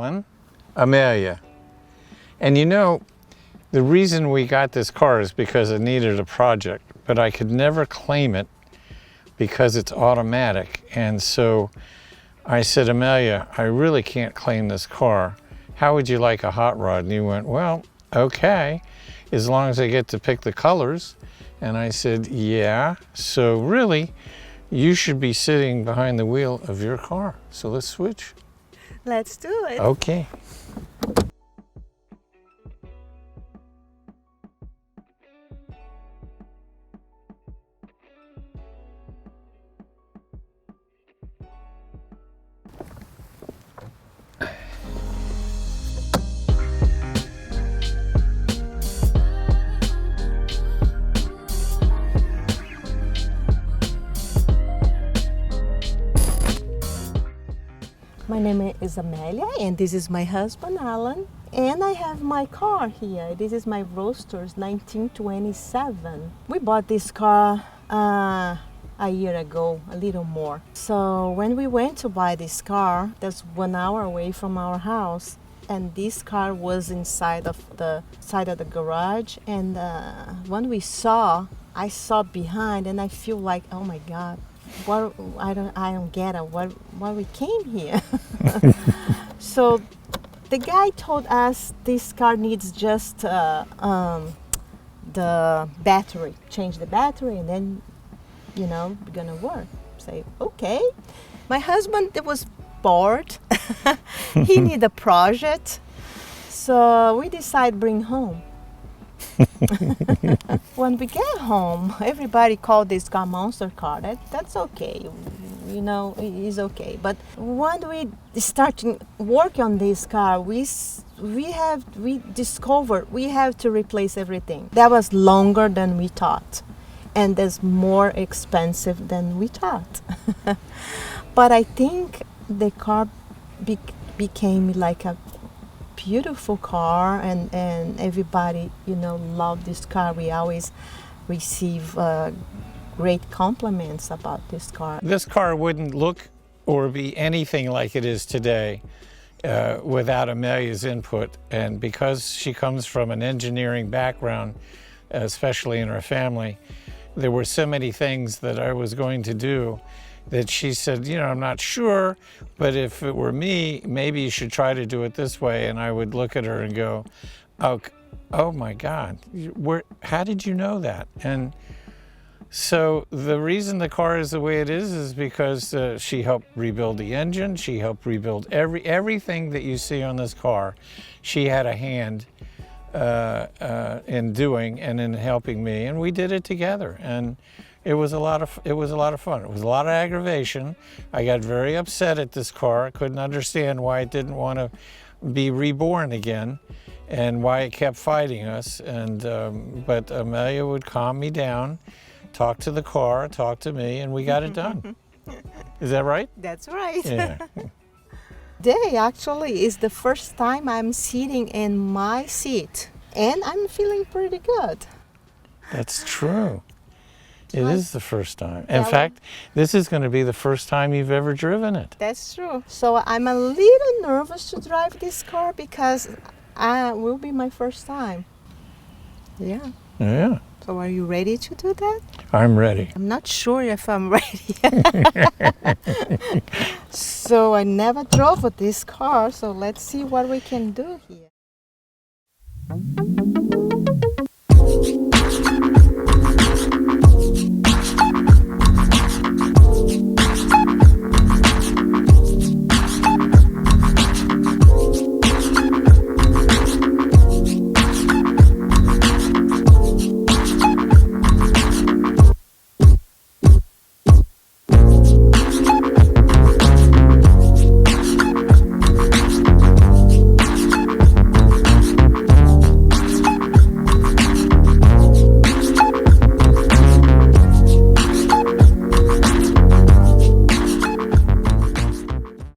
Alan. Amelia. And you know, the reason we got this car is because it needed a project, but I could never claim it because it's automatic. And so I said, Amelia, I really can't claim this car. How would you like a hot rod? And you went, well, okay, as long as I get to pick the colors. And I said, yeah. So really, you should be sitting behind the wheel of your car. So let's switch. Let's do it. Okay. My name is Amelia, and this is my husband, Alan. And I have my car here. This is my Roadster's 1927. We bought this car a year ago, a little more. So when we went to buy this car, that's 1 hour away from our house. And this car was inside of the side of the garage. And when we saw, I saw behind, and I feel like, oh my God. What I don't get it. Why we came here? So the guy told us this car needs just the battery. Change the battery, and then we're gonna work. Say okay. My husband was bored. He need a project, so we decide bring home. When we get home, everybody called this car monster car. That's okay, it's okay. But when we start work on this car, we discovered we have to replace everything. That was longer than we thought, and that's more expensive than we thought. But I think the car became like a beautiful car, and everybody love this car. We always receive great compliments about this car. This car wouldn't look or be anything like it is today without Amelia's input. And because she comes from an engineering background, especially in her family, there were so many things that I was going to do that she said, I'm not sure, but if it were me, maybe you should try to do it this way. And I would look at her and go, oh my God, how did you know that? And so the reason the car is the way it is because she helped rebuild the engine. She helped rebuild everything that you see on this car. She had a hand in doing and in helping me, and we did it together. And it was a lot of fun. It was a lot of aggravation. I got very upset at this car. I couldn't understand why it didn't want to be reborn again, and why it kept fighting us. And but Amelia would calm me down, talk to the car, talk to me, and we got it done. Is that right? That's right. Yeah. Today actually is the first time I'm sitting in my seat, and I'm feeling pretty good. That's true. It is the first time. In fact, this is going to be the first time you've ever driven it. That's true. So I'm a little nervous to drive this car because it will be my first time. Yeah. Yeah. So are you ready to do that? I'm ready. I'm not sure if I'm ready. So I never drove with this car, so let's see what we can do here.